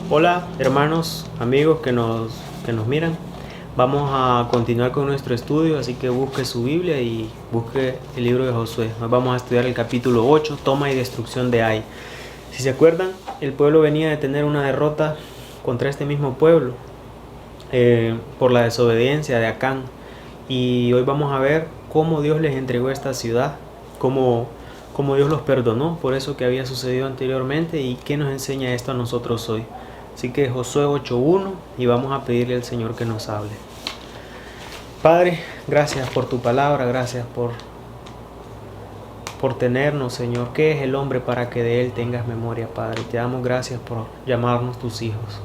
Hola hermanos, amigos que nos miran. Vamos a continuar con nuestro estudio, así que busque su Biblia y busque el libro de Josué. Hoy vamos a estudiar el capítulo 8, toma y destrucción de Ai. Si se acuerdan, el pueblo venía de tener una derrota contra este mismo pueblo por la desobediencia de Acán. Y hoy vamos a ver cómo Dios les entregó esta ciudad, cómo Dios los perdonó por eso que había sucedido anteriormente y qué nos enseña esto a nosotros hoy. Así que Josué 8.1 y vamos a pedirle al Señor que nos hable. Padre, gracias por tu palabra, gracias por tenernos, Señor. ¿Qué es el hombre para que de él tengas memoria, Padre? Te damos gracias por llamarnos tus hijos.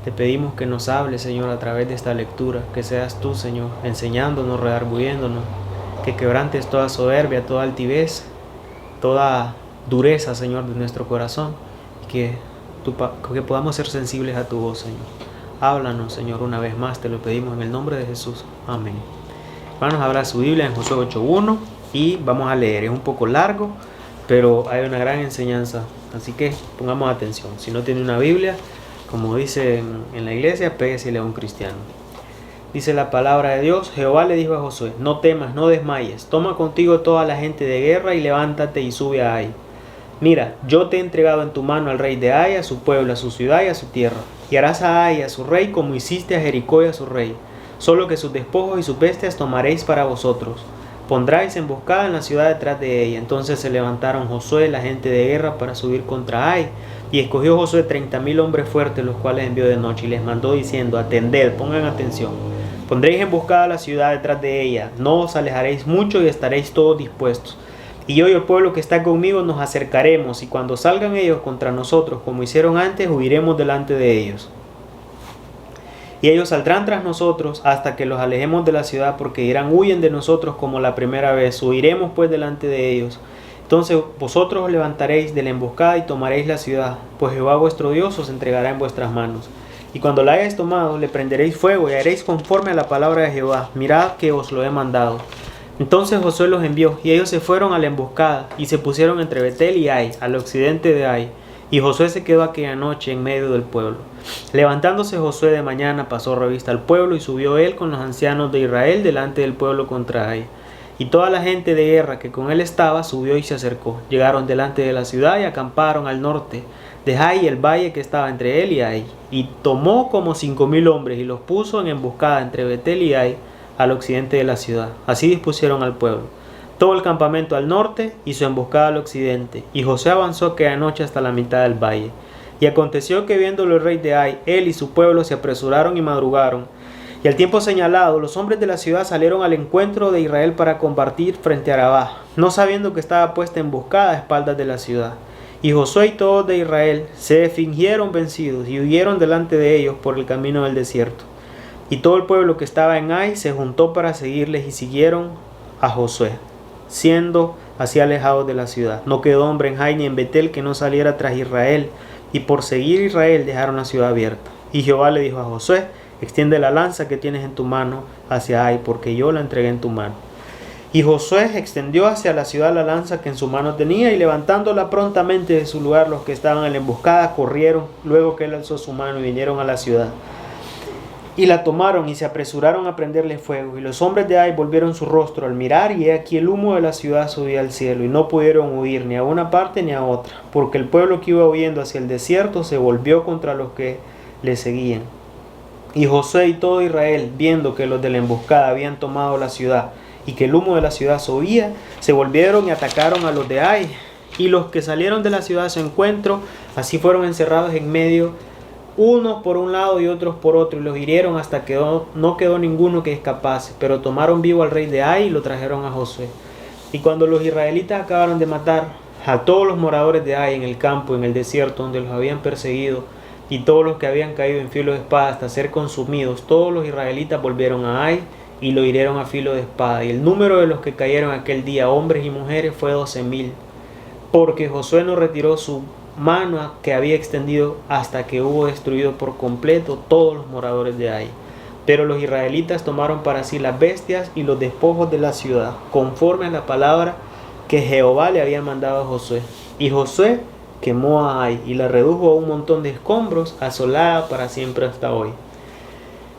Te pedimos que nos hables, Señor, a través de esta lectura, que seas tú, Señor, enseñándonos, redarguyéndonos, que quebrantes toda soberbia, toda altivez, toda dureza, Señor, de nuestro corazón, y que podamos ser sensibles a tu voz, Señor. Háblanos, Señor, una vez más, te lo pedimos en el nombre de Jesús. Amén. Hermanos, abra su Biblia en Josué 8.1 y vamos a leer. Es un poco largo, pero hay una gran enseñanza, así que pongamos atención. Si no tiene una Biblia, como dice en la iglesia, péguesele a un cristiano. Dice la palabra de Dios: Jehová le dijo a Josué: no temas, no desmayes, toma contigo toda la gente de guerra y levántate y sube a Ai. Mira, yo te he entregado en tu mano al rey de Ai, a su pueblo, a su ciudad y a su tierra. Y harás a Ai, a su rey, como hiciste a Jericó y a su rey. Solo que sus despojos y sus bestias tomaréis para vosotros. Pondráis emboscada en la ciudad detrás de ella. Entonces se levantaron Josué, la gente de guerra, para subir contra Ai. Y escogió Josué 30,000 hombres fuertes, los cuales envió de noche. Y les mandó diciendo: atended, pongan atención. Pondréis emboscada la ciudad detrás de ella. No os alejaréis mucho y estaréis todos dispuestos. Y yo y el pueblo que está conmigo nos acercaremos, y cuando salgan ellos contra nosotros, como hicieron antes, huiremos delante de ellos. Y ellos saldrán tras nosotros hasta que los alejemos de la ciudad, porque dirán: huyen de nosotros como la primera vez. Huiremos pues delante de ellos. Entonces vosotros os levantaréis de la emboscada y tomaréis la ciudad, pues Jehová vuestro Dios os entregará en vuestras manos. Y cuando la hayáis tomado, le prenderéis fuego y haréis conforme a la palabra de Jehová. Mirad que os lo he mandado. Entonces Josué los envió, y ellos se fueron a la emboscada, y se pusieron entre Betel y Ai, al occidente de Ai. Y Josué se quedó aquella noche en medio del pueblo. Levantándose Josué de mañana, pasó revista al pueblo, y subió él con los ancianos de Israel delante del pueblo contra Ai. Y toda la gente de guerra que con él estaba subió y se acercó. Llegaron delante de la ciudad y acamparon al norte de Ai, el valle que estaba entre él y Ai. Y tomó como 5,000 hombres y los puso en emboscada entre Betel y Ai, al occidente de la ciudad. Así dispusieron al pueblo. Todo el campamento al norte y su emboscada al occidente. Y Josué avanzó aquella noche hasta la mitad del valle. Y aconteció que viéndolo el rey de Ai, él y su pueblo se apresuraron y madrugaron. Y al tiempo señalado, los hombres de la ciudad salieron al encuentro de Israel para combatir frente a Arabá, no sabiendo que estaba puesta emboscada a espaldas de la ciudad. Y Josué y todos de Israel se fingieron vencidos y huyeron delante de ellos por el camino del desierto. Y todo el pueblo que estaba en Ai se juntó para seguirles y siguieron a Josué, siendo así alejados de la ciudad. No quedó hombre en Ai ni en Betel que no saliera tras Israel, y por seguir Israel dejaron la ciudad abierta. Y Jehová le dijo a Josué: extiende la lanza que tienes en tu mano hacia Ai, porque yo la entregué en tu mano. Y Josué extendió hacia la ciudad la lanza que en su mano tenía, y levantándola prontamente de su lugar, los que estaban en la emboscada corrieron, luego que él alzó su mano, y vinieron a la ciudad. Y la tomaron y se apresuraron a prenderle fuego. Y los hombres de Ai volvieron su rostro al mirar, y he aquí el humo de la ciudad subía al cielo, y no pudieron huir ni a una parte ni a otra, porque el pueblo que iba huyendo hacia el desierto se volvió contra los que le seguían. Y Josué y todo Israel, viendo que los de la emboscada habían tomado la ciudad y que el humo de la ciudad subía, se volvieron y atacaron a los de Ai. Y los que salieron de la ciudad a su encuentro, así fueron encerrados en medio, unos por un lado y otros por otro, y los hirieron hasta que no quedó ninguno que escapase. Pero tomaron vivo al rey de Ai y lo trajeron a Josué. Y cuando los israelitas acabaron de matar a todos los moradores de Ai en el campo, en el desierto donde los habían perseguido, y todos los que habían caído en filo de espada hasta ser consumidos, todos los israelitas volvieron a Ai y lo hirieron a filo de espada. Y el número de los que cayeron aquel día, hombres y mujeres, fue 12,000, porque Josué no retiró su mano que había extendido hasta que hubo destruido por completo todos los moradores de Ai. Pero los israelitas tomaron para sí las bestias y los despojos de la ciudad, conforme a la palabra que Jehová le había mandado a Josué. Y Josué quemó a Ai y la redujo a un montón de escombros, asolada para siempre hasta hoy.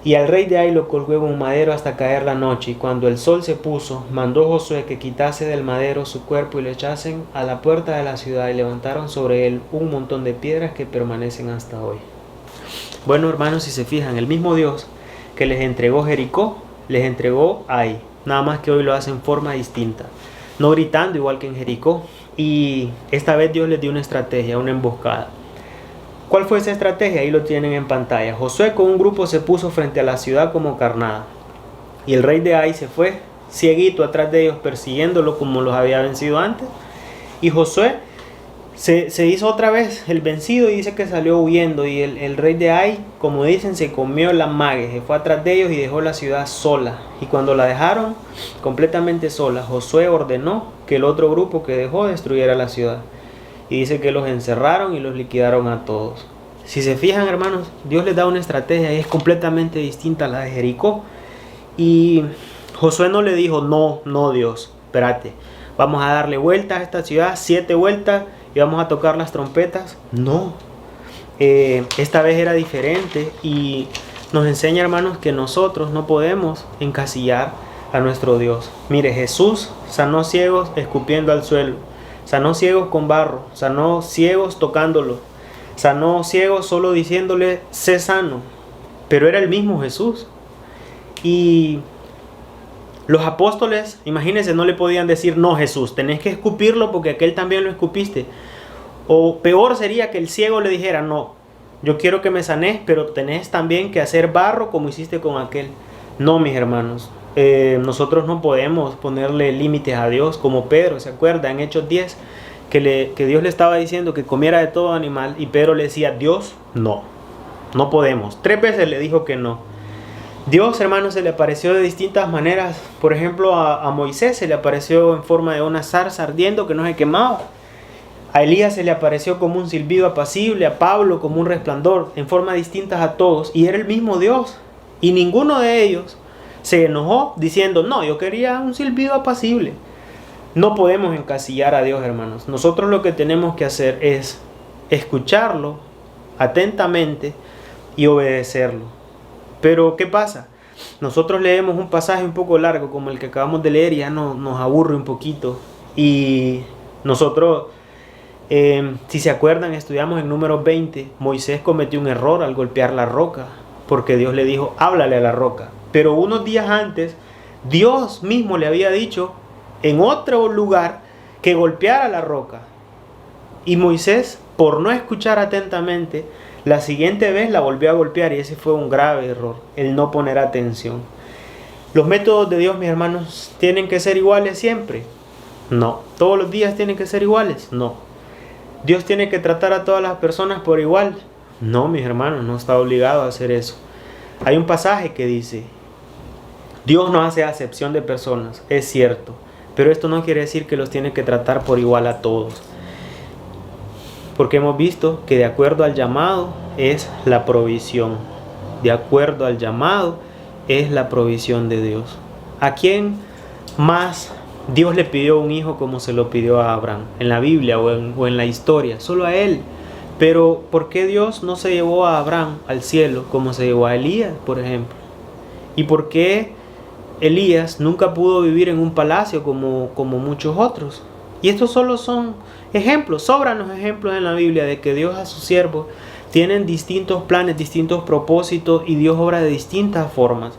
Y al rey de Ai lo colgó en un madero hasta caer la noche, y cuando el sol se puso, mandó Josué que quitase del madero su cuerpo y lo echasen a la puerta de la ciudad, y levantaron sobre él un montón de piedras que permanecen hasta hoy. Bueno, hermanos, si se fijan, el mismo Dios que les entregó Jericó, les entregó Ai, nada más que hoy lo hace en forma distinta, no gritando igual que en Jericó. Y esta vez Dios les dio una estrategia, una emboscada. ¿Cuál fue esa estrategia? Ahí lo tienen en pantalla. Josué con un grupo se puso frente a la ciudad como carnada, y el rey de Ai se fue cieguito atrás de ellos, persiguiéndolo como los había vencido antes. Y Josué se hizo otra vez el vencido y dice que salió huyendo. Y el rey de Ai, como dicen, se comió la mague, se fue atrás de ellos y dejó la ciudad sola. Y cuando la dejaron completamente sola, Josué ordenó que el otro grupo que dejó destruyera la ciudad. Y dice que los encerraron y los liquidaron a todos. Si se fijan, hermanos, Dios les da una estrategia y es completamente distinta a la de Jericó. Y Josué no le dijo, no Dios, espérate, vamos a darle vueltas a esta ciudad, 7 vueltas, y vamos a tocar las trompetas. No, esta vez era diferente, y nos enseña, hermanos, que nosotros no podemos encasillar a nuestro Dios. Mire, Jesús sanó ciegos escupiendo al suelo, sanó ciegos con barro, sanó ciegos tocándolo, sanó ciegos solo diciéndole, sé sano. Pero era el mismo Jesús. Y los apóstoles, imagínense, no le podían decir, no Jesús, tenés que escupirlo porque aquel también lo escupiste. O peor sería que el ciego le dijera, no, yo quiero que me sanes, pero tenés también que hacer barro como hiciste con aquel. No, mis hermanos, nosotros no podemos ponerle límites a Dios, como Pedro, ¿se acuerda? En Hechos 10, que Dios le estaba diciendo que comiera de todo animal, y Pedro le decía, Dios, no podemos. 3 veces le dijo que no. Dios, hermanos, se le apareció de distintas maneras. Por ejemplo, a Moisés se le apareció en forma de una zarza ardiendo que no se quemaba. A Elías se le apareció como un silbido apacible, a Pablo como un resplandor, en formas distintas a todos. Y era el mismo Dios. Y ninguno de ellos se enojó diciendo, no, yo quería un silbido apacible. No podemos encasillar a Dios, hermanos. Nosotros lo que tenemos que hacer es escucharlo atentamente y obedecerlo. Pero ¿qué pasa? Nosotros leemos un pasaje un poco largo como el que acabamos de leer y ya nos aburre un poquito. Y nosotros, si se acuerdan, estudiamos en Números 20, Moisés cometió un error al golpear la roca, porque Dios le dijo, háblale a la roca. Pero unos días antes, Dios mismo le había dicho en otro lugar que golpeara la roca. Y Moisés, por no escuchar atentamente, la siguiente vez la volvió a golpear, y ese fue un grave error, el no poner atención. ¿Los métodos de Dios, mis hermanos, tienen que ser iguales siempre? No. ¿Todos los días tienen que ser iguales? No. ¿Dios tiene que tratar a todas las personas por igual? No, mis hermanos, no está obligado a hacer eso. Hay un pasaje que dice, Dios no hace acepción de personas, es cierto, pero esto no quiere decir que los tiene que tratar por igual a todos. Porque hemos visto que de acuerdo al llamado es la provisión. De acuerdo al llamado es la provisión de Dios. ¿A quién más Dios le pidió un hijo como se lo pidió a Abraham? En la Biblia o en la historia, solo a él. Pero ¿por qué Dios no se llevó a Abraham al cielo como se llevó a Elías, por ejemplo? ¿Y por qué Elías nunca pudo vivir en un palacio como muchos otros? Y estos solo son ejemplos, sobran los ejemplos en la Biblia de que Dios a sus siervos tienen distintos planes, distintos propósitos, y Dios obra de distintas formas.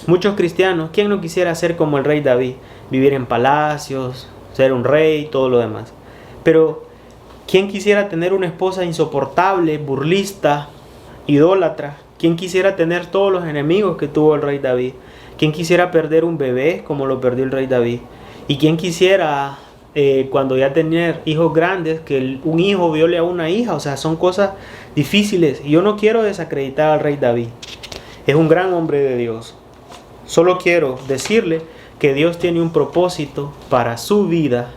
Muchos cristianos, ¿quién no quisiera ser como el rey David? Vivir en palacios, ser un rey, todo lo demás. Pero ¿quién quisiera tener una esposa insoportable, burlista, idólatra? ¿Quién quisiera tener todos los enemigos que tuvo el rey David? ¿Quién quisiera perder un bebé como lo perdió el rey David? ¿Y quién quisiera, cuando ya tener hijos grandes, que un hijo viole a una hija? O sea, son cosas difíciles. Y yo no quiero desacreditar al rey David. Es un gran hombre de Dios. Solo quiero decirle que Dios tiene un propósito para su vida,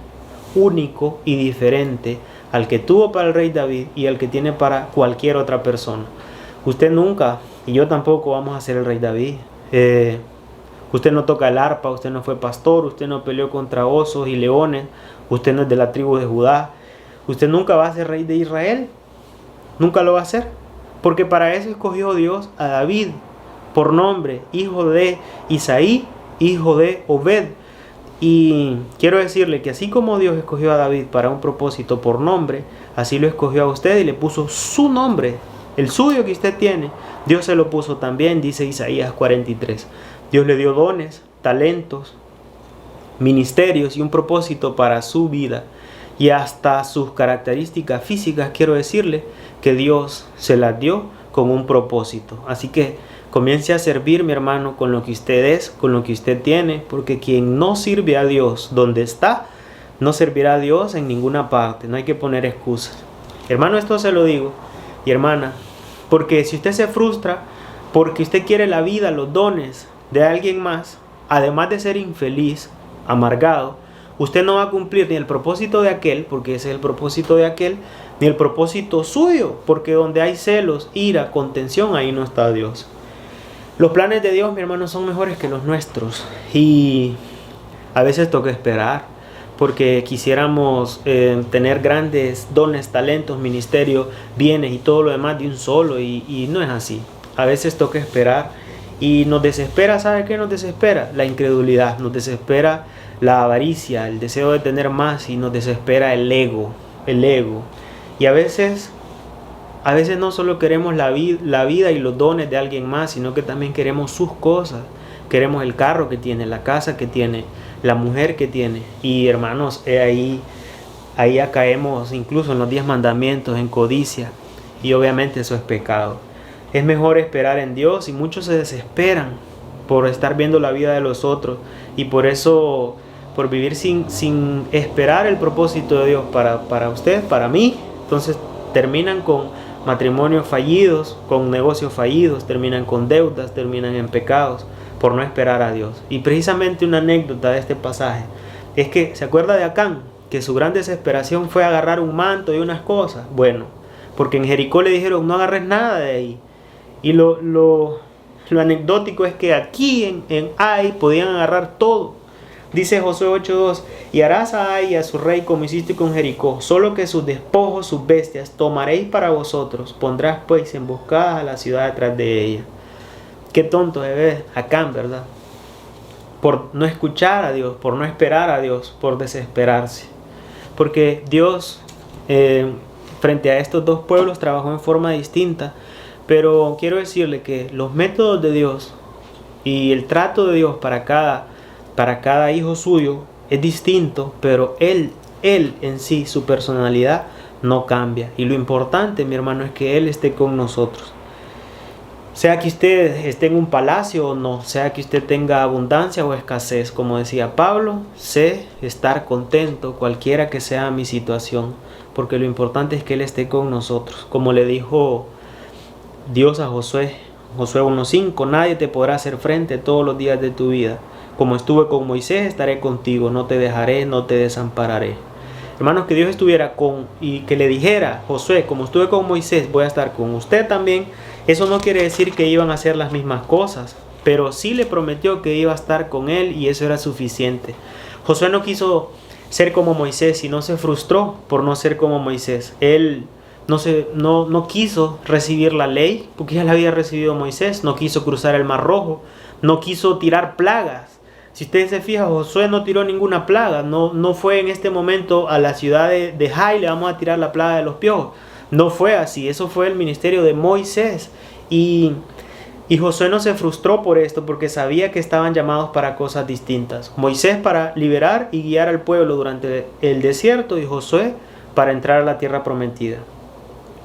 único y diferente al que tuvo para el rey David y al que tiene para cualquier otra persona. Usted nunca, y yo tampoco, vamos a ser el rey David. Usted no toca el arpa, usted no fue pastor, usted no peleó contra osos y leones, usted no es de la tribu de Judá, Usted nunca va a ser rey de Israel. Nunca lo va a hacer. Porque para eso escogió Dios a David por nombre, hijo de Isaí, hijo de Obed. Y quiero decirle que así como Dios escogió a David para un propósito por nombre, así lo escogió a usted y le puso su nombre, el suyo que usted tiene. Dios se lo puso también, dice Isaías 43. Dios le dio dones, talentos, ministerios y un propósito para su vida. Y hasta sus características físicas, quiero decirle que Dios se las dio con un propósito. Así que comience a servir, mi hermano, con lo que usted es, con lo que usted tiene, porque quien no sirve a Dios donde está, no servirá a Dios en ninguna parte. No hay que poner excusas. Hermano, esto se lo digo, y hermana, porque si usted se frustra, porque usted quiere la vida, los dones de alguien más, además de ser infeliz, amargado, usted no va a cumplir ni el propósito de aquel, porque ese es el propósito de aquel, ni el propósito suyo, porque donde hay celos, ira, contención, ahí no está Dios. Los planes de Dios, mi hermano, son mejores que los nuestros, y a veces toca esperar, porque quisiéramos tener grandes dones, talentos, ministerios, bienes y todo lo demás de un solo, y no es así. A veces toca esperar, y nos desespera. ¿Sabe qué nos desespera? La incredulidad, nos desespera la avaricia, el deseo de tener más, y nos desespera el ego. Y a veces no solo queremos la vida y los dones de alguien más, sino que también queremos sus cosas. Queremos el carro que tiene, la casa que tiene, la mujer que tiene. Y hermanos, ahí ya caemos incluso en los 10 mandamientos, en codicia. Y obviamente eso es pecado. Es mejor esperar en Dios, y muchos se desesperan por estar viendo la vida de los otros. Y por eso, por vivir sin esperar el propósito de Dios para usted, para mí, entonces terminan con matrimonios fallidos, con negocios fallidos, terminan con deudas, terminan en pecados, por no esperar a Dios. Y precisamente una anécdota de este pasaje es que, ¿se acuerda de Acán? Que su gran desesperación fue agarrar un manto y unas cosas. Bueno, porque en Jericó le dijeron, no agarres nada de ahí. Y lo anecdótico es que aquí en Ai podían agarrar todo. Dice Josué 8:2, y harás a Ai y a su rey como hiciste con Jericó, solo que sus despojos, sus bestias, tomaréis para vosotros, pondrás pues emboscadas a la ciudad detrás de ella. Qué tonto se ve Acán, ¿verdad? Por no escuchar a Dios, por no esperar a Dios, por desesperarse. Porque Dios, frente a estos dos pueblos, trabajó en forma distinta. Pero quiero decirle que los métodos de Dios y el trato de Dios para cada hijo suyo es distinto, pero Él en sí, su personalidad no cambia. Y lo importante, mi hermano, es que Él esté con nosotros. Sea que usted esté en un palacio o no, sea que usted tenga abundancia o escasez, como decía Pablo, sé estar contento cualquiera que sea mi situación, porque lo importante es que Él esté con nosotros. Como le dijo Dios a Josué 1:5, nadie te podrá hacer frente todos los días de tu vida. Como estuve con Moisés, estaré contigo, no te dejaré, no te desampararé. Hermanos, que Dios estuviera y que le dijera, Josué, como estuve con Moisés, voy a estar con usted también. Eso no quiere decir que iban a hacer las mismas cosas, pero sí le prometió que iba a estar con él, y eso era suficiente. Josué no quiso ser como Moisés y no se frustró por no ser como Moisés. Él no quiso recibir la ley, porque ya la había recibido Moisés. No quiso cruzar el Mar Rojo, no quiso tirar plagas. Si usted se fija, Josué no tiró ninguna plaga. No fue en este momento a la ciudad de Jai, le vamos a tirar la plaga de los piojos. No fue así, eso fue el ministerio de Moisés. Y Josué no se frustró por esto, porque sabía que estaban llamados para cosas distintas. Moisés para liberar y guiar al pueblo durante el desierto, y Josué para entrar a la tierra prometida.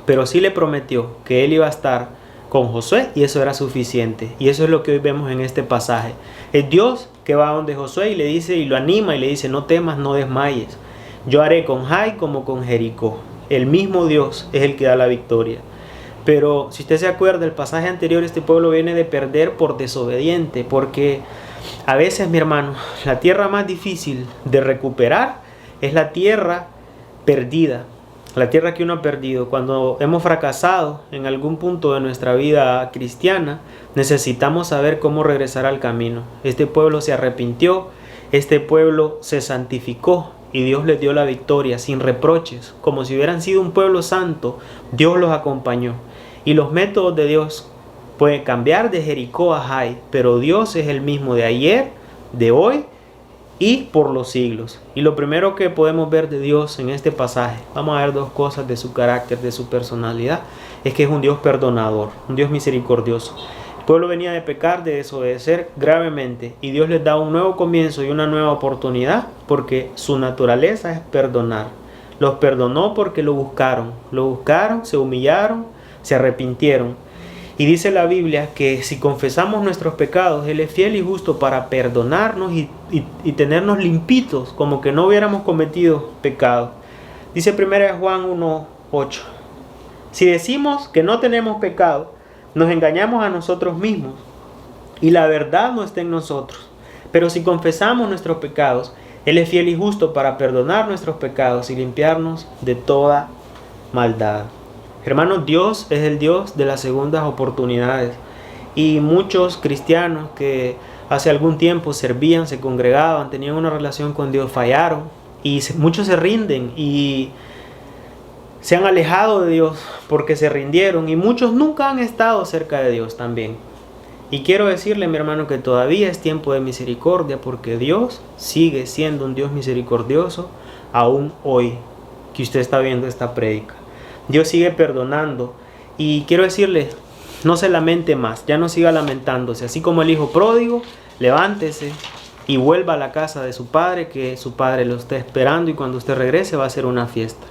Pero sí le prometió que él iba a estar con Josué, y eso era suficiente. Y eso es lo que hoy vemos en este pasaje. Es Dios que va donde Josué y le dice, y lo anima y le dice, no temas, no desmayes. Yo haré con Jai como con Jericó. El mismo Dios es el que da la victoria. Pero si usted se acuerda, el pasaje anterior, este pueblo viene de perder por desobediente, porque a veces, mi hermano, la tierra más difícil de recuperar es la tierra perdida, la tierra que uno ha perdido. Cuando hemos fracasado en algún punto de nuestra vida cristiana, necesitamos saber cómo regresar al camino. Este pueblo se arrepintió, este pueblo se santificó, y Dios les dio la victoria sin reproches, como si hubieran sido un pueblo santo. Dios los acompañó. Y los métodos de Dios pueden cambiar de Jericó a Jai, pero Dios es el mismo de ayer, de hoy y por los siglos. Y lo primero que podemos ver de Dios en este pasaje, vamos a ver dos cosas de su carácter, de su personalidad, es que es un Dios perdonador, un Dios misericordioso. El pueblo venía de pecar, de desobedecer gravemente, y Dios les da un nuevo comienzo y una nueva oportunidad, porque su naturaleza es perdonar. Los perdonó porque lo buscaron, se humillaron, se arrepintieron. Y dice la Biblia que si confesamos nuestros pecados, Él es fiel y justo para perdonarnos y tenernos limpitos, como que no hubiéramos cometido pecado. Dice 1 Juan 1:8. Si decimos que no tenemos pecado, nos engañamos a nosotros mismos y la verdad no está en nosotros. Pero si confesamos nuestros pecados, Él es fiel y justo para perdonar nuestros pecados y limpiarnos de toda maldad. Hermanos, Dios es el Dios de las segundas oportunidades. Y muchos cristianos que hace algún tiempo servían, se congregaban, tenían una relación con Dios, fallaron. Y muchos se rinden y se han alejado de Dios porque se rindieron. Y muchos nunca han estado cerca de Dios también. Y quiero decirle, mi hermano, que todavía es tiempo de misericordia, porque Dios sigue siendo un Dios misericordioso aún hoy que usted está viendo esta prédica. Dios sigue perdonando, y quiero decirle, no se lamente más, ya no siga lamentándose. Así como el hijo pródigo, levántese y vuelva a la casa de su padre, que su padre lo está esperando, y cuando usted regrese va a ser una fiesta.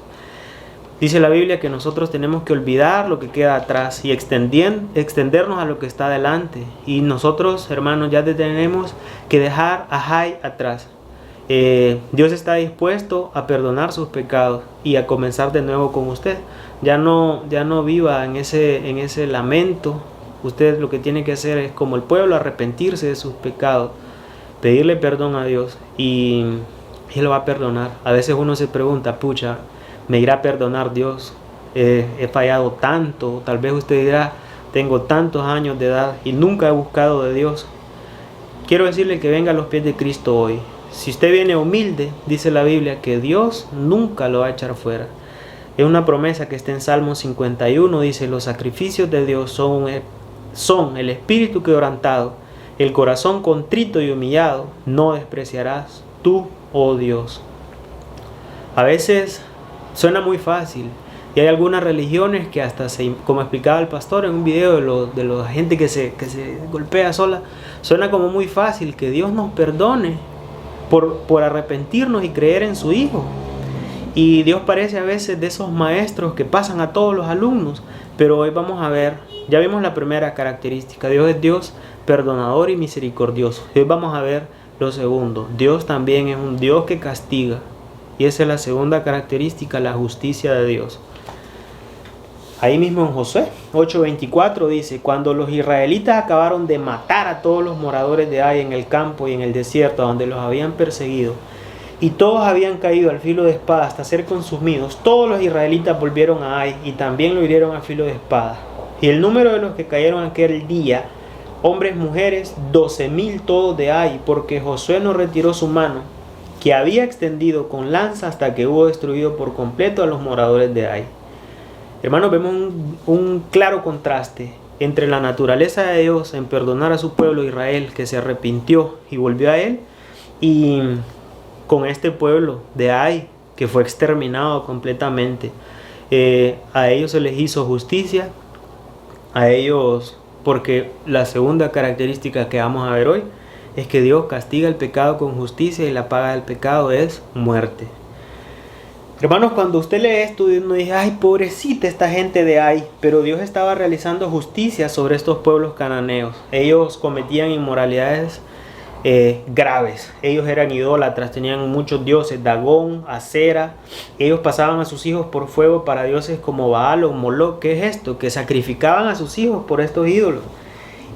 Dice la Biblia que nosotros tenemos que olvidar lo que queda atrás y extendernos a lo que está adelante. Y nosotros, hermanos, ya tenemos que dejar a Jai atrás. Dios está dispuesto a perdonar sus pecados y a comenzar de nuevo con usted. Ya no viva en ese lamento. Usted lo que tiene que hacer es, como el pueblo, arrepentirse de sus pecados, pedirle perdón a Dios, y Él lo va a perdonar. A veces uno se pregunta, pucha, ¿me irá a perdonar Dios? He fallado tanto. Tal vez usted dirá, tengo tantos años de edad y nunca he buscado de Dios. Quiero decirle que venga a los pies de Cristo hoy. Si usted viene humilde, dice la Biblia que Dios nunca lo va a echar fuera. Es una promesa que está en Salmo 51, dice: los sacrificios de Dios son el espíritu quebrantado, el corazón contrito y humillado, no despreciarás tú, oh Dios. A veces suena muy fácil, y hay algunas religiones que hasta como explicaba el pastor en un video de la gente que se golpea sola, suena como muy fácil que Dios nos perdone por arrepentirnos y creer en su Hijo. Y Dios parece a veces de esos maestros que pasan a todos los alumnos. Pero hoy vamos a ver, ya vimos la primera característica: Dios es Dios perdonador y misericordioso. Y hoy vamos a ver lo segundo: Dios también es un Dios que castiga. Y esa es la segunda característica, la justicia de Dios. Ahí mismo en Josué 8:24 dice: cuando los israelitas acabaron de matar a todos los moradores de Ai en el campo y en el desierto donde los habían perseguido, y todos habían caído al filo de espada hasta ser consumidos, todos los israelitas volvieron a Ai y también lo hirieron a filo de espada. Y el número de los que cayeron aquel día, hombres, mujeres, 12,000 todos de Ai, porque Josué no retiró su mano, que había extendido con lanza, hasta que hubo destruido por completo a los moradores de Ai. Hermanos, vemos un claro contraste entre la naturaleza de Dios en perdonar a su pueblo Israel, que se arrepintió y volvió a Él, y con este pueblo de Ai, que fue exterminado completamente. A ellos se les hizo justicia, a ellos, porque la segunda característica que vamos a ver hoy es que Dios castiga el pecado con justicia, y la paga del pecado es muerte. Hermanos, cuando usted lee esto, uno dice: ay, pobrecita esta gente de Ai. Pero Dios estaba realizando justicia sobre estos pueblos cananeos. Ellos cometían inmoralidades graves. Ellos eran idólatras, tenían muchos dioses: Dagón, Acera. Ellos pasaban a sus hijos por fuego para dioses como Baal o Moloc. ¿Qué es esto? Que sacrificaban a sus hijos por estos ídolos.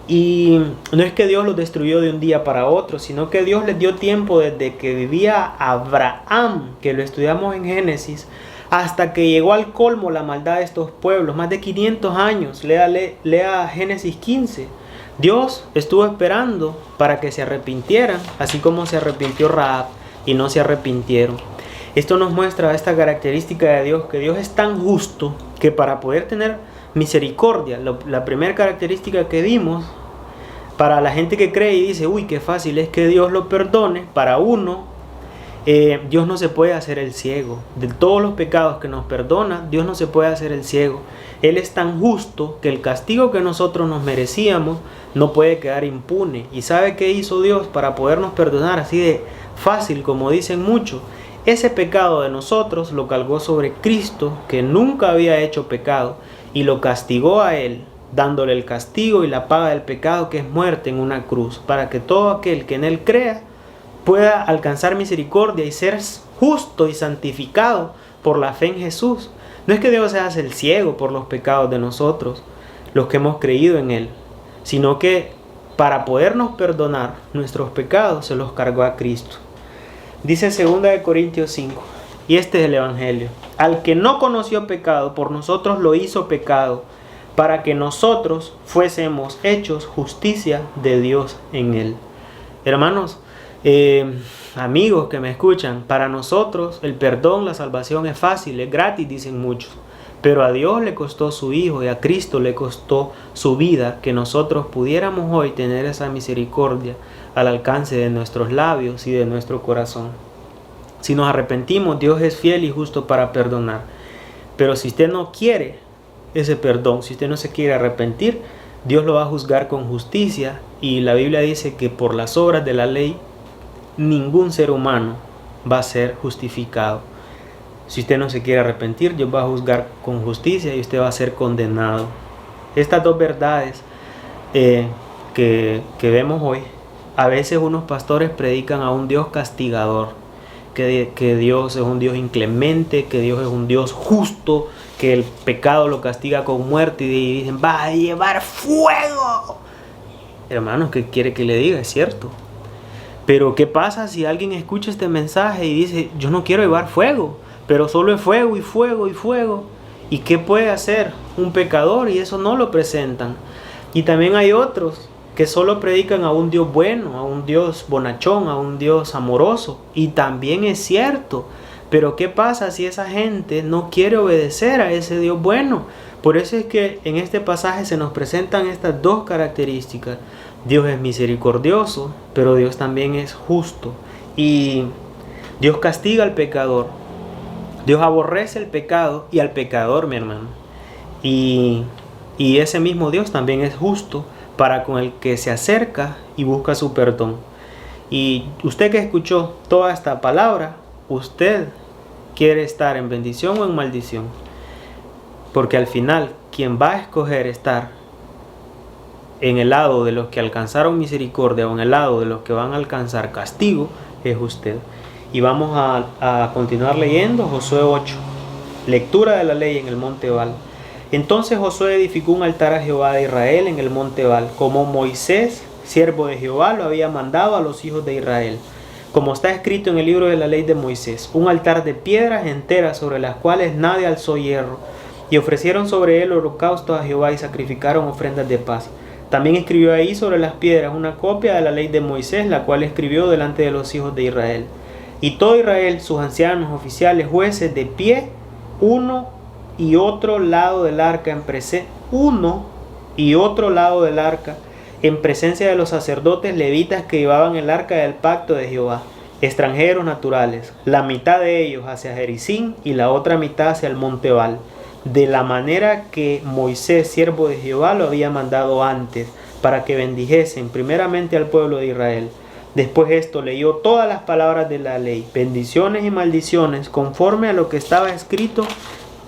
Y no es que Dios los destruyó de un día para otro, sino que Dios les dio tiempo desde que vivía Abraham, que lo estudiamos en Génesis, hasta que llegó al colmo la maldad de estos pueblos, más de 500 años. Lea Génesis 15. Dios estuvo esperando para que se arrepintieran, así como se arrepintió Rahab, y no se arrepintieron. Esto nos muestra esta característica de Dios, que Dios es tan justo que para poder tener misericordia, la primera característica que vimos, para la gente que cree y dice, uy, qué fácil es que Dios lo perdone, para uno, Dios no se puede hacer el ciego. De todos los pecados que nos perdona, Dios no se puede hacer el ciego. Él es tan justo que el castigo que nosotros nos merecíamos no puede quedar impune. ¿Y sabe qué hizo Dios para podernos perdonar así de fácil, como dicen muchos? Ese pecado de nosotros lo cargó sobre Cristo, que nunca había hecho pecado, y lo castigó a Él, dándole el castigo y la paga del pecado, que es muerte en una cruz, para que todo aquel que en Él crea pueda alcanzar misericordia y ser justo y santificado por la fe en Jesús. No es que Dios se hace el ciego por los pecados de nosotros, los que hemos creído en Él, sino que para podernos perdonar nuestros pecados se los cargó a Cristo. Dice 2 Corintios 5, y este es el Evangelio: al que no conoció pecado, por nosotros lo hizo pecado, para que nosotros fuésemos hechos justicia de Dios en Él. Hermanos, amigos que me escuchan, para nosotros el perdón, la salvación es fácil, es gratis, dicen muchos. Pero a Dios le costó su Hijo y a Cristo le costó su vida, que nosotros pudiéramos hoy tener esa misericordia al alcance de nuestros labios y de nuestro corazón. Si nos arrepentimos, Dios es fiel y justo para perdonar. Pero si usted no quiere ese perdón, si usted no se quiere arrepentir, Dios lo va a juzgar con justicia, y la Biblia dice que por las obras de la ley ningún ser humano va a ser justificado. Si usted no se quiere arrepentir, Dios va a juzgar con justicia y usted va a ser condenado. Estas dos verdades que vemos hoy, a veces unos pastores predican a un Dios castigador, que Dios es un Dios inclemente, que Dios es un Dios justo, que el pecado lo castiga con muerte, y dicen, va a llevar fuego. Hermanos, ¿qué quiere que le diga? Es cierto. Pero ¿qué pasa si alguien escucha este mensaje y dice, yo no quiero llevar fuego, pero solo es fuego y fuego y fuego? ¿Y qué puede hacer un pecador? Y eso no lo presentan. Y también hay otros que solo predican a un Dios bueno, a un Dios bonachón, a un Dios amoroso. Y también es cierto. Pero ¿qué pasa si esa gente no quiere obedecer a ese Dios bueno? Por eso es que en este pasaje se nos presentan estas dos características. Dios es misericordioso, pero Dios también es justo. Y Dios castiga al pecador. Dios aborrece el pecado y al pecador, mi hermano. Y ese mismo Dios también es justo para con el que se acerca y busca su perdón. Y usted que escuchó toda esta palabra, usted quiere estar en bendición o en maldición. Porque al final, quien va a escoger estar en el lado de los que alcanzaron misericordia o en el lado de los que van a alcanzar castigo, es usted. Y vamos a continuar leyendo Josué 8, lectura de la ley en el monte Ebal. Entonces Josué edificó un altar a Jehová de Israel en el monte Ebal, como Moisés, siervo de Jehová, lo había mandado a los hijos de Israel, como está escrito en el libro de la ley de Moisés, un altar de piedras enteras sobre las cuales nadie alzó hierro, y ofrecieron sobre él holocaustos a Jehová y sacrificaron ofrendas de paz. También escribió ahí sobre las piedras una copia de la ley de Moisés, la cual escribió delante de los hijos de Israel. Y todo Israel, sus ancianos, oficiales, jueces, de pie, uno y otro lado del arca en presencia de los sacerdotes levitas que llevaban el arca del pacto de Jehová, extranjeros naturales, la mitad de ellos hacia Jericín y la otra mitad hacia el monte Ebal, de la manera que Moisés, siervo de Jehová, lo había mandado antes, para que bendijesen primeramente al pueblo de Israel. Después esto leyó todas las palabras de la ley, bendiciones y maldiciones, conforme a lo que estaba escrito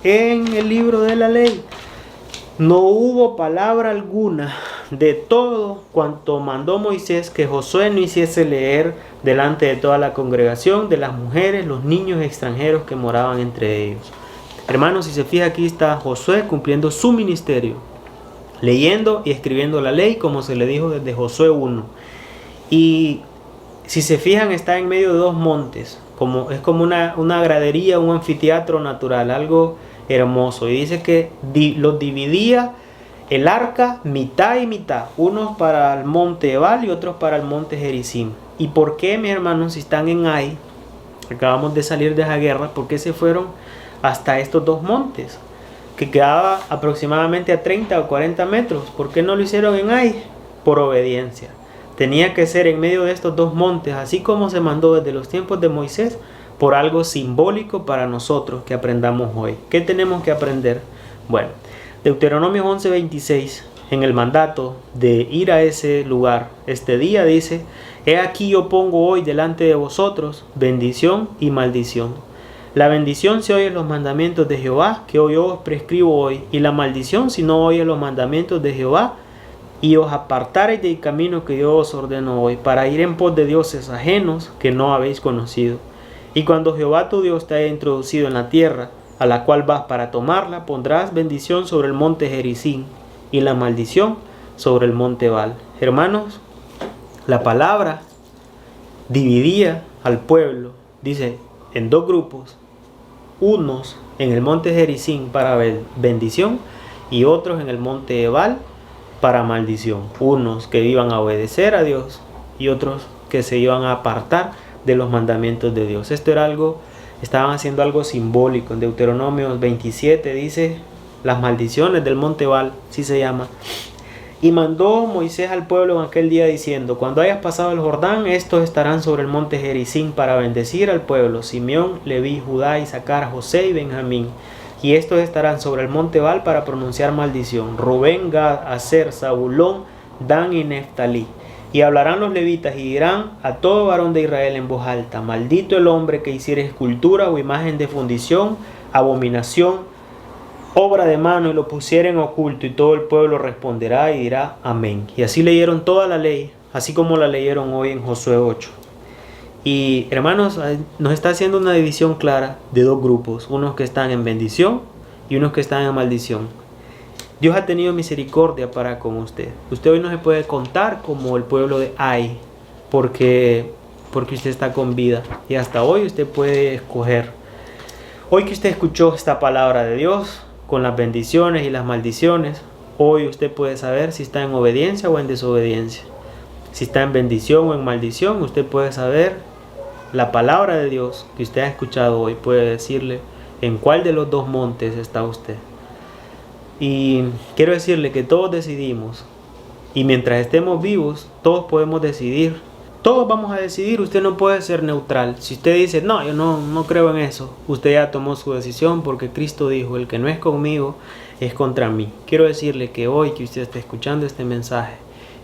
en el libro de la ley. No hubo palabra alguna de todo cuanto mandó Moisés que Josué no hiciese leer delante de toda la congregación, de las mujeres, los niños extranjeros que moraban entre ellos. Hermanos, si se fija, aquí está Josué cumpliendo su ministerio, leyendo y escribiendo la ley, como se le dijo desde Josué 1. Y si se fijan, está en medio de dos montes, es como una gradería, un anfiteatro natural, algo hermoso. Y dice que los dividía el arca mitad y mitad, unos para el monte Ebal y otros para el monte Jericín. ¿Y por qué, mis hermanos, si están en Ai, acabamos de salir de esa guerra, ¿por qué se fueron hasta estos dos montes? Que quedaba aproximadamente a 30 o 40 metros. ¿Por qué no lo hicieron en Ai? Por obediencia. Tenía que ser en medio de estos dos montes, así como se mandó desde los tiempos de Moisés, por algo simbólico para nosotros que aprendamos hoy. ¿Qué tenemos que aprender? Bueno, Deuteronomio 11:26, en el mandato de ir a ese lugar, este día dice: he aquí yo pongo hoy delante de vosotros bendición y maldición. La bendición si oyes los mandamientos de Jehová, que hoy yo os prescribo hoy, y la maldición si no oyes los mandamientos de Jehová, y os apartareis del camino que yo os ordeno hoy, para ir en pos de dioses ajenos que no habéis conocido. Y cuando Jehová tu Dios te haya introducido en la tierra, a la cual vas para tomarla, pondrás bendición sobre el monte Gerizim, y la maldición sobre el monte Baal. Hermanos, la palabra dividía al pueblo, dice, en dos grupos, unos en el monte Gerizim para bendición y otros en el monte Ebal para maldición. Unos que iban a obedecer a Dios y otros que se iban a apartar de los mandamientos de Dios. Esto era algo, estaban haciendo algo simbólico. En Deuteronomio 27 dice las maldiciones del monte Ebal, así se llama. Y mandó Moisés al pueblo en aquel día diciendo: cuando hayas pasado el Jordán, estos estarán sobre el monte Gerizim para bendecir al pueblo: Simeón, Leví, Judá, Isaacar, José y Benjamín. Y estos estarán sobre el monte Baal para pronunciar maldición: Rubén, Gad, Aser, Zabulón, Dan y Neftalí. Y hablarán los levitas y dirán a todo varón de Israel en voz alta: maldito el hombre que hiciere escultura o imagen de fundición, abominación, obra de mano, y lo pusiera en oculto, y todo el pueblo responderá y dirá amén. Y así leyeron toda la ley, así como la leyeron hoy en Josué 8. Y hermanos, nos está haciendo una división clara de dos grupos, unos que están en bendición y unos que están en maldición. Dios ha tenido misericordia para con usted. Usted hoy no se puede contar como el pueblo de Ai, porque usted está con vida, y hasta hoy usted puede escoger. Hoy que usted escuchó esta palabra de Dios, con las bendiciones y las maldiciones, hoy usted puede saber si está en obediencia o en desobediencia. Si está en bendición o en maldición, usted puede saber la palabra de Dios que usted ha escuchado hoy, puede decirle en cuál de los dos montes está usted. Y quiero decirle que todos decidimos, y mientras estemos vivos, todos podemos decidir. Todos vamos a decidir, usted no puede ser neutral. Si usted dice, no, yo no creo en eso, usted ya tomó su decisión, porque Cristo dijo: el que no es conmigo es contra mí. Quiero decirle que hoy que usted está escuchando este mensaje,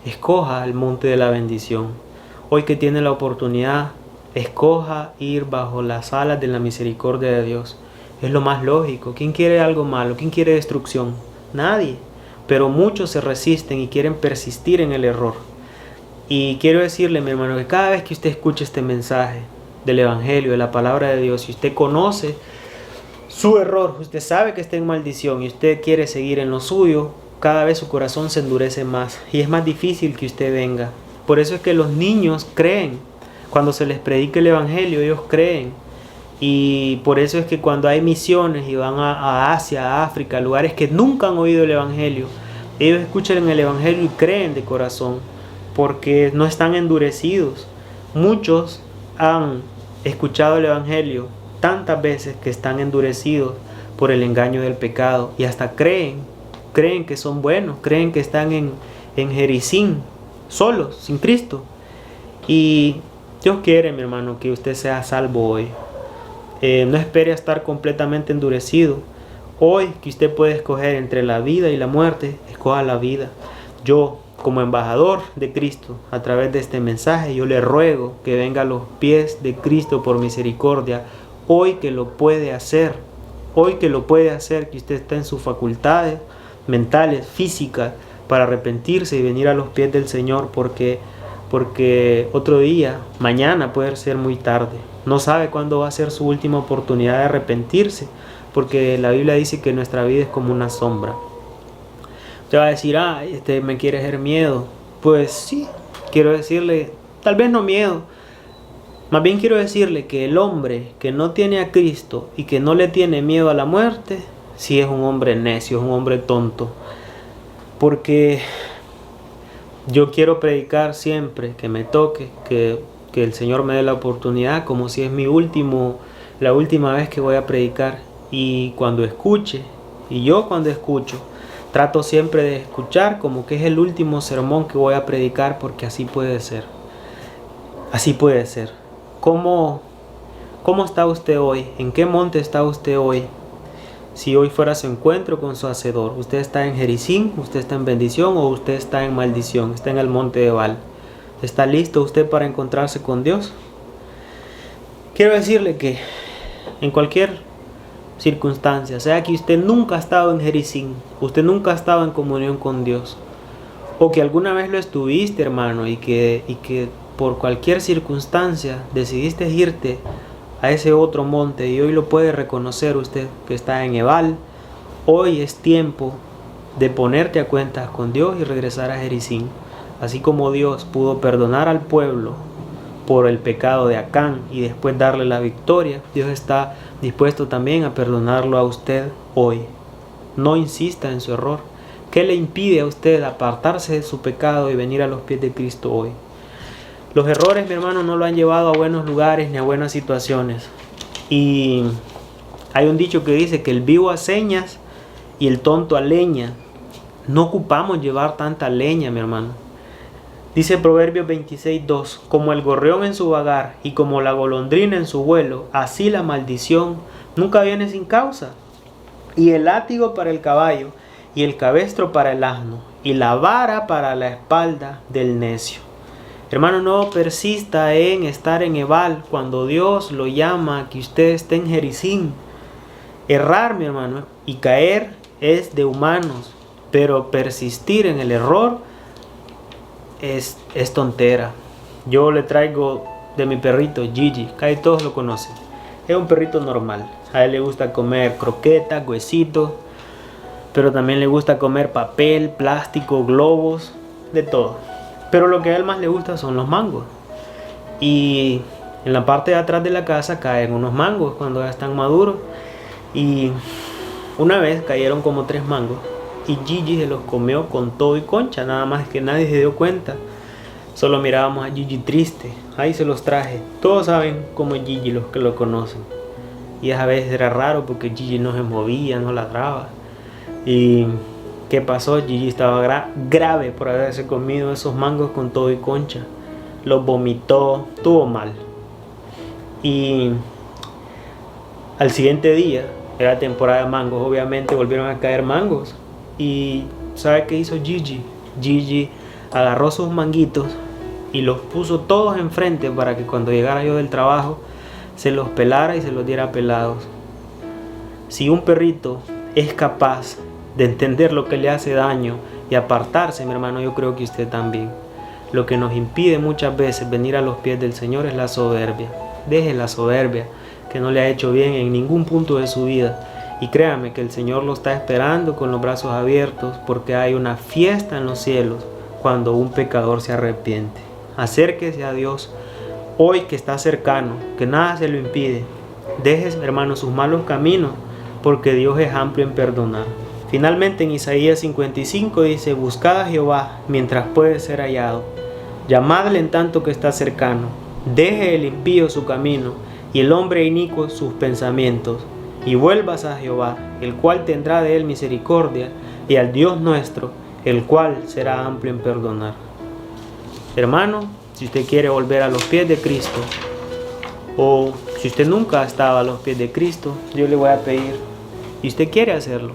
escoja el monte de la bendición. Hoy que tiene la oportunidad, escoja ir bajo las alas de la misericordia de Dios. Es lo más lógico. ¿Quién quiere algo malo? ¿Quién quiere destrucción? Nadie. Pero muchos se resisten y quieren persistir en el error. Y quiero decirle, mi hermano, que cada vez que usted escuche este mensaje del Evangelio, de la palabra de Dios, si usted conoce su error, usted sabe que está en maldición y usted quiere seguir en lo suyo, cada vez su corazón se endurece más y es más difícil que usted venga. Por eso es que los niños creen. Cuando se les predica el Evangelio, ellos creen. Y por eso es que cuando hay misiones y van a Asia, a África, lugares que nunca han oído el Evangelio, ellos escuchan el Evangelio y creen de corazón, porque no están endurecidos. Muchos han escuchado el Evangelio tantas veces que están endurecidos por el engaño del pecado y hasta creen que son buenos, creen que están en Gerizim, solos, sin Cristo. Y Dios quiere, mi hermano, que usted sea salvo hoy. No espere a estar completamente endurecido. Hoy que usted puede escoger entre la vida y la muerte, escoja la vida. Yo, como embajador de Cristo, a través de este mensaje, yo le ruego que venga a los pies de Cristo por misericordia, hoy que lo puede hacer, que usted está en sus facultades mentales, físicas, para arrepentirse y venir a los pies del Señor, porque otro día, mañana puede ser muy tarde. No sabe cuándo va a ser su última oportunidad de arrepentirse, porque la Biblia dice que nuestra vida es como una sombra. Usted va a decir, me quiere hacer miedo. Pues sí, quiero decirle, tal vez no miedo, más bien quiero decirle que el hombre que no tiene a Cristo y que no le tiene miedo a la muerte, sí es un hombre necio, es un hombre tonto. Porque yo quiero predicar siempre que me toque, que que el Señor me dé la oportunidad, como si es la última vez que voy a predicar. Y cuando escuche, y yo cuando escucho, trato siempre de escuchar como que es el último sermón que voy a predicar, porque así puede ser. Así puede ser. ¿Cómo está usted hoy? ¿En qué monte está usted hoy? Si hoy fuera su encuentro con su Hacedor, ¿usted está en Jericín, usted está en bendición o usted está en maldición? Está en el monte de Ebal. ¿Está listo usted para encontrarse con Dios? Quiero decirle que en cualquier circunstancia, sea que usted nunca ha estado en Jericín, usted nunca ha estado en comunión con Dios, o que alguna vez lo estuviste, hermano, y que por cualquier circunstancia decidiste irte a ese otro monte y hoy lo puede reconocer usted que está en Ebal, hoy es tiempo de ponerte a cuentas con Dios y regresar a Jericín. Así como Dios pudo perdonar al pueblo por el pecado de Acán y después darle la victoria, Dios está dispuesto también a perdonarlo a usted hoy. No insista en su error. ¿Qué le impide a usted apartarse de su pecado y venir a los pies de Cristo hoy? Los errores, mi hermano, no lo han llevado a buenos lugares ni a buenas situaciones. Y hay un dicho que dice que el vivo a señas y el tonto a leña. No ocupamos llevar tanta leña, mi hermano. Dice Proverbios 26:2, como el gorrión en su vagar y como la golondrina en su vuelo, así la maldición nunca viene sin causa. Y el látigo para el caballo, y el cabestro para el asno, y la vara para la espalda del necio. Hermano, no persista en estar en Ebal cuando Dios lo llama a que usted esté en Jericín. Errar, mi hermano, y caer es de humanos, pero persistir en el error es tontera. Yo le traigo de mi perrito Gigi, casi todos lo conocen. Es un perrito normal. A él le gusta comer croquetas, huesitos, pero también le gusta comer papel, plástico, globos, de todo. Pero lo que a él más le gusta son los mangos. Y en la parte de atrás de la casa caen unos mangos cuando ya están maduros. Y una vez cayeron como 3 mangos. Y Gigi se los comió con todo y concha. Nada más que nadie se dio cuenta. Solo mirábamos a Gigi triste. Ahí se los traje. Todos saben cómo es Gigi, los que lo conocen. Y a veces era raro porque Gigi no se movía, no ladraba. Y ¿qué pasó? Gigi estaba grave por haberse comido esos mangos con todo y concha. Los vomitó, estuvo mal. Y al siguiente día, era temporada de mangos, obviamente volvieron a caer mangos. Y ¿sabe qué hizo Gigi? Gigi agarró sus manguitos y los puso todos enfrente para que cuando llegara yo del trabajo se los pelara y se los diera pelados. Si un perrito es capaz de entender lo que le hace daño y apartarse, mi hermano, yo creo que usted también. Lo que nos impide muchas veces venir a los pies del Señor es la soberbia. Deje la soberbia que no le ha hecho bien en ningún punto de su vida. Y créame que el Señor lo está esperando con los brazos abiertos, porque hay una fiesta en los cielos cuando un pecador se arrepiente. Acérquese a Dios hoy que está cercano, que nada se lo impide. Deje, hermano, sus malos caminos, porque Dios es amplio en perdonar. Finalmente en Isaías 55 dice: buscad a Jehová mientras puede ser hallado, llamadle en tanto que está cercano. Deje el impío su camino y el hombre inicuo sus pensamientos, y vuelvas a Jehová, el cual tendrá de él misericordia, y al Dios nuestro, el cual será amplio en perdonar. Hermano, si usted quiere volver a los pies de Cristo, o si usted nunca ha estado a los pies de Cristo, yo le voy a pedir, y usted quiere hacerlo,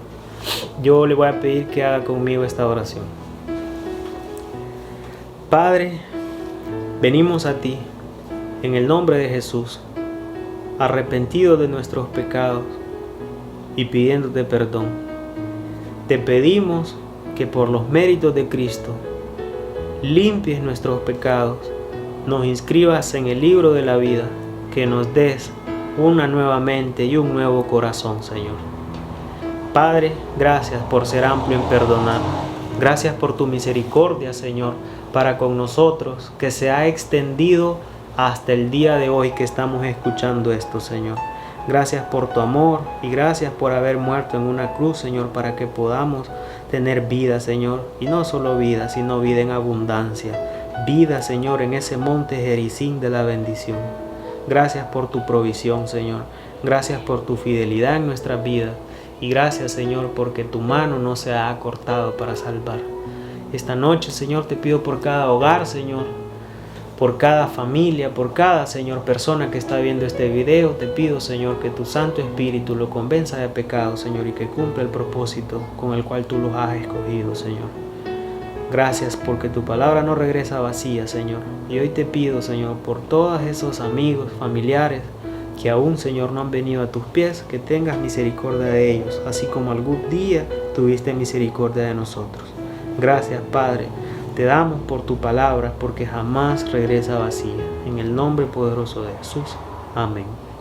yo le voy a pedir que haga conmigo esta oración. Padre, venimos a ti en el nombre de Jesús, arrepentidos de nuestros pecados y pidiéndote perdón. Te pedimos que por los méritos de Cristo limpies nuestros pecados, nos inscribas en el libro de la vida, que nos des una nueva mente y un nuevo corazón, Señor. Padre, gracias por ser amplio en perdonar. Gracias por tu misericordia, Señor, para con nosotros, que se ha extendido hasta el día de hoy que estamos escuchando esto, Señor. Gracias por tu amor y gracias por haber muerto en una cruz, Señor, para que podamos tener vida, Señor. Y no solo vida, sino vida en abundancia. vida, Señor, en ese monte Gerizim de la bendición. Gracias por tu provisión, Señor. Gracias por tu fidelidad en nuestras vidas. Y gracias, Señor, porque tu mano no se ha acortado para salvar. Esta noche, Señor, te pido por cada hogar, Señor, por cada familia, por cada, Señor, persona que está viendo este video. Te pido, Señor, que tu Santo Espíritu lo convenza de pecado, Señor, y que cumpla el propósito con el cual tú los has escogido, Señor. Gracias porque tu palabra no regresa vacía, Señor. Y hoy te pido, Señor, por todos esos amigos, familiares que aún, Señor, no han venido a tus pies, que tengas misericordia de ellos, así como algún día tuviste misericordia de nosotros. Gracias, Padre. Te damos por tu palabra, porque jamás regresa vacía. En el nombre poderoso de Jesús. Amén.